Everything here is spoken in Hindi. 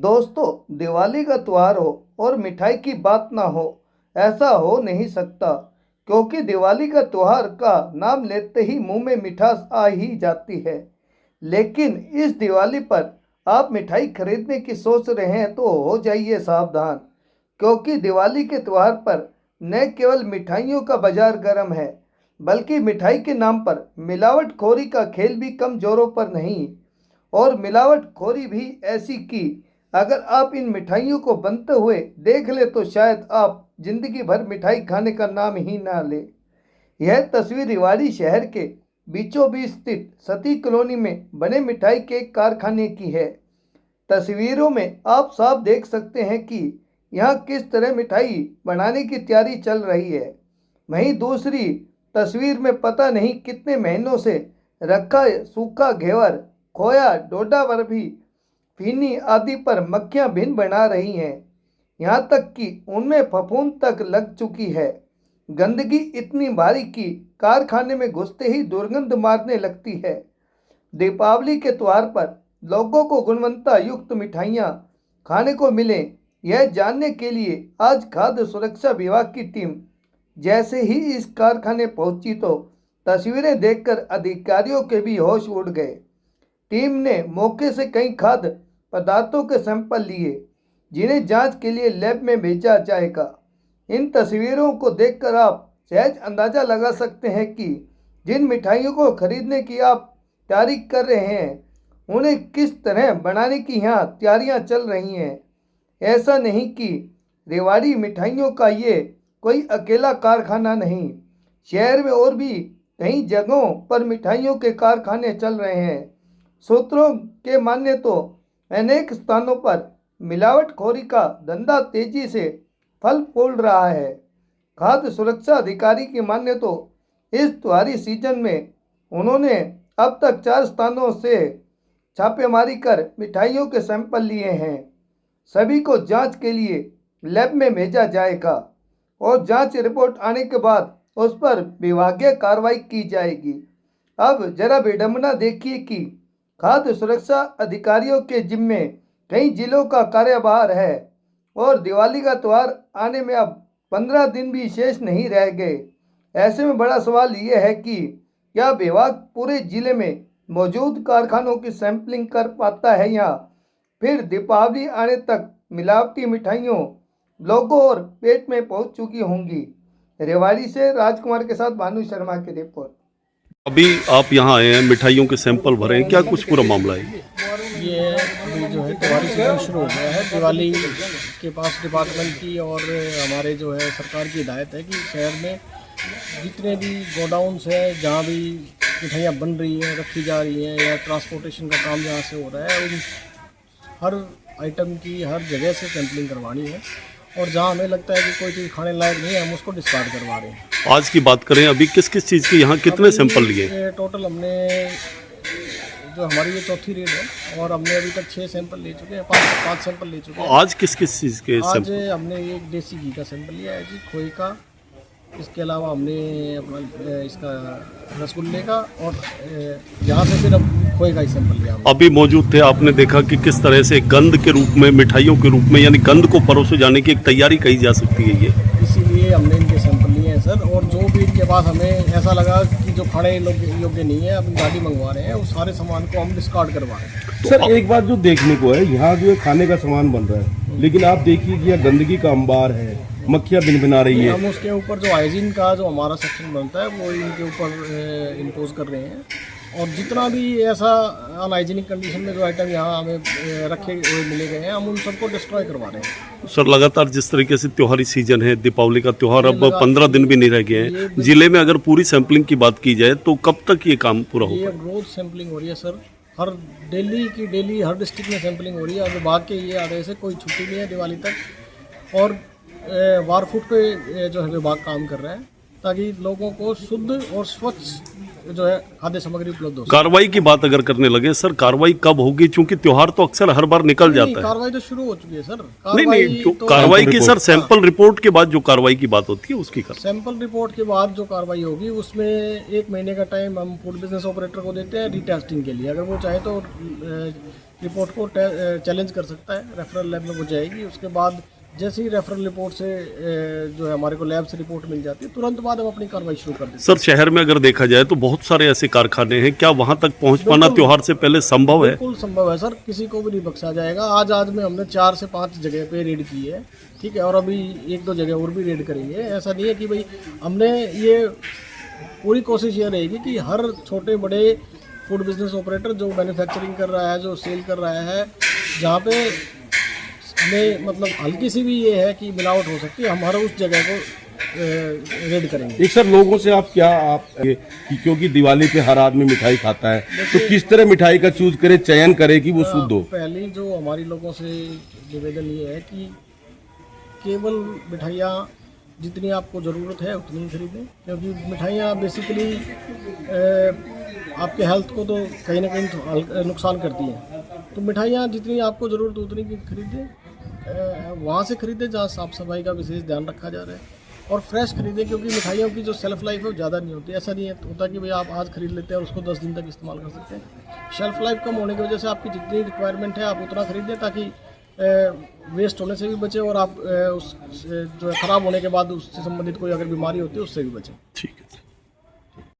दोस्तों, दिवाली का त्योहार हो और मिठाई की बात ना हो, ऐसा हो नहीं सकता। क्योंकि दिवाली का त्योहार का नाम लेते ही मुंह में मिठास आ ही जाती है। लेकिन इस दिवाली पर आप मिठाई खरीदने की सोच रहे हैं तो हो जाइए सावधान। क्योंकि दिवाली के त्योहार पर न केवल मिठाइयों का बाजार गर्म है, बल्कि मिठाई के नाम पर मिलावटखोरी का खेल भी कम जोरों पर नहीं। और मिलावटखोरी भी ऐसी कि अगर आप इन मिठाइयों को बनते हुए देख ले तो शायद आप जिंदगी भर मिठाई खाने का नाम ही ना ले। यह तस्वीर रेवाड़ी शहर के बीचों बीच स्थित सती कॉलोनी में बने मिठाई के एक कारखाने की है। तस्वीरों में आप साफ देख सकते हैं कि यहाँ किस तरह मिठाई बनाने की तैयारी चल रही है। वहीं दूसरी तस्वीर में पता नहीं कितने महीनों से रखा सूखा घेवर, खोया, डोडा बर्फी, फीनी आदि पर मक्खियां भिन बना रही हैं। यहाँ तक कि उनमें फफूंद तक लग चुकी है। गंदगी इतनी भारी कि कारखाने में घुसते ही दुर्गंध मारने लगती है। दीपावली के त्योहार पर लोगों को गुणवत्ता युक्त मिठाइयाँ खाने को मिले, यह जानने के लिए आज खाद्य सुरक्षा विभाग की टीम जैसे ही इस कारखाने पहुंची तो तस्वीरें देखकर अधिकारियों के भी होश उड़ गए। टीम ने मौके से कई खाद्य पदार्थों के सैंपल लिए, जिन्हें जांच के लिए लैब में भेजा जाएगा। इन तस्वीरों को देखकर आप सहज अंदाजा लगा सकते हैं कि जिन मिठाइयों को खरीदने की आप तैयारी कर रहे हैं, उन्हें किस तरह बनाने की यहाँ तैयारियाँ चल रही हैं। ऐसा नहीं कि रेवाड़ी मिठाइयों का ये कोई अकेला कारखाना नहीं, शहर में और भी कई जगहों पर मिठाइयों के कारखाने चल रहे हैं। सूत्रों के माने तो अनेक स्थानों पर मिलावटखोरी का धंधा तेजी से फल फूल रहा है। खाद्य सुरक्षा अधिकारी की माने तो इस त्योहारी सीजन में उन्होंने अब तक 4 स्थानों से छापेमारी कर मिठाइयों के सैंपल लिए हैं। सभी को जांच के लिए लैब में भेजा जाएगा और जांच रिपोर्ट आने के बाद उस पर विभागीय कार्रवाई की जाएगी। अब जरा विडंबना देखिए कि खाद्य सुरक्षा अधिकारियों के जिम्मे कई जिलों का कार्यभार है और दिवाली का त्यौहार आने में अब 15 दिन भी शेष नहीं रह गए। ऐसे में बड़ा सवाल यह है कि क्या विभाग पूरे जिले में मौजूद कारखानों की सैंपलिंग कर पाता है या फिर दीपावली आने तक मिलावटी मिठाइयों लोगों और पेट में पहुंच चुकी होंगी। रेवाड़ी से राजकुमार के साथ भानु शर्मा की रिपोर्ट। अभी आप यहाँ आए हैं, मिठाइयों के सैंपल भरे हैं, क्या कुछ पूरा मामला है? ये अभी जो है दिवाली सीजन शुरू हो गया है। दिवाली के पास डिपार्टमेंट की और हमारे जो है सरकार की हिदायत है कि शहर में जितने भी गोडाउन्स हैं, जहाँ भी मिठाइयाँ बन रही हैं, रखी जा रही हैं या ट्रांसपोर्टेशन का काम जहाँ से हो रहा है, उन हर आइटम की हर जगह से सैंपलिंग करवानी है और जहाँ हमें लगता है कि कोई चीज़ खाने लायक नहीं है, हम उसको डिस्कार्ड करवा रहे हैं। आज की बात करें, अभी किस किस चीज़ के यहाँ कितने सैंपल लिए? टोटल हमने जो हमारी ये चौथी रेड है और हमने अभी तक 6 सैंपल ले चुके हैं, 5 सैंपल ले चुके हैं। आज किस किस चीज़ के आज सैंपल? हमने एक देसी घी का सैंपल लिया है जी, खोए का। इसके अलावा हमने अपना इसका रसगुल्ले का और यहाँ से फिर अब खोए का ही सैंपल लिया। अभी मौजूद थे, आपने देखा कि किस तरह से गंध के रूप में, मिठाइयों के रूप में, यानी गंध को परोसे जाने की एक तैयारी कही जा सकती है ये। इसीलिए हमने इनके सैंपल लिए हैं सर। और जो भी इनके पास हमें ऐसा लगा कि जो खाने योग्य नहीं है, अब गाड़ी मंगवा रहे हैं, उस सारे सामान को हम डिस्कार्ड करवा रहे हैं। सर एक बात जो देखने को है, यहाँ जो है खाने का सामान बन रहा है, लेकिन आप देखिए कि यहाँ गंदगी का अंबार है, मक्खियाँ भिनभिना रही है। हम उसके ऊपर जो हाइजीन का जो हमारा सेक्शन बनता है वो इनके ऊपर इम्पोज कर रहे हैं। और जितना भी ऐसा अनहाइजीनिक कंडीशन में जो आइटम यहाँ हमें रखे हुए मिले गए हैं, हम उन सबको डिस्ट्रॉय करवा रहे हैं। सर लगातार जिस तरीके से त्योहारी सीजन है, दीपावली का त्यौहार अब 15 दिन भी नहीं रह गए हैं, जिले में अगर पूरी सैंपलिंग की बात की जाए तो कब तक ये काम पूरा होगा? ये रोज सैंपलिंग हो रही है सर, हर डेली हर डिस्ट्रिक्ट में सैंपलिंग हो रही है। और विभाग के ये आदेश है, कोई छुट्टी नहीं है दिवाली तक। और वार फूड पे जो है विभाग काम कर रहा है ताकि लोगों को शुद्ध और स्वच्छ जो है खाद्य सामग्री उपलब्ध हो। कार्रवाई की बात अगर करने लगे सर, कार्रवाई कब होगी? क्योंकि त्योहार तो अक्सर हर बार निकल जाता है। कार्रवाई तो शुरू हो चुकी है सर। नहीं, कार्रवाई की सर सैंपल रिपोर्ट के बाद जो कार्रवाई की बात होती है उसकी सैंपल रिपोर्ट के बाद जो कार्रवाई होगी उसमें 1 महीने का टाइम हम फूड बिजनेस ऑपरेटर को देते हैं रीटेस्टिंग के लिए। अगर वो चाहे तो रिपोर्ट को चैलेंज कर सकता है, रेफरल लैब में वो जाएगी। उसके बाद जैसे ही रेफरल रिपोर्ट से जो है हमारे को लैब से रिपोर्ट मिल जाती है, तुरंत बाद हम अपनी कार्रवाई शुरू कर देते हैं। सर शहर में अगर देखा जाए तो बहुत सारे ऐसे कारखाने हैं, क्या वहां तक पहुंच पाना बिल्कुल। त्योहार से पहले संभव है? बिल्कुल संभव है सर, किसी को भी नहीं बख्शा जाएगा। आज में हमने 4 से 5 जगह पे रेड की है, ठीक है, और अभी 1-2 जगह और भी रेड करेंगे। ऐसा नहीं है कि भाई हमने ये पूरी कोशिश ये रहेगी कि हर छोटे बड़े फूड बिजनेस ऑपरेटर जो मैन्युफैक्चरिंग कर रहा है, जो सेल कर रहा है, जहाँ पे हमें मतलब हल्की सी भी ये है कि मिलावट हो सकती है, हम हर उस जगह को रेड करेंगे। एक सर लोगों से आप कि क्योंकि दिवाली पे हर आदमी मिठाई खाता है, तो किस तरह मिठाई का चूज करे, चयन करे कि वो शुद्ध हो? पहली जो हमारी लोगों से निवेदन ये है कि केवल मिठाइयाँ जितनी आपको ज़रूरत है उतनी ही खरीदें, क्योंकि मिठाइयाँ बेसिकली आपके हेल्थ को तो कहीं ना कहीं नुकसान करती हैं। तो मिठाइयाँ जितनी आपको ज़रूरत है उतनी की खरीदें, वहाँ से खरीदें जहाँ साफ़ सफाई का विशेष ध्यान रखा जा रहा है, और फ्रेश खरीदें, क्योंकि मिठाइयों की जो सेल्फ़ लाइफ है वो ज़्यादा नहीं होती। ऐसा नहीं है होता कि भाई आप आज खरीद लेते हैं और उसको 10 दिन तक इस्तेमाल कर सकते हैं। शेल्फ़ लाइफ कम होने की वजह से आपकी जितनी रिक्वायरमेंट है आप उतना खरीदें, ताकि वेस्ट होने से भी बचे और आप उस जो है ख़राब होने के बाद उससे संबंधित कोई अगर बीमारी होती है उससे भी बचें। ठीक।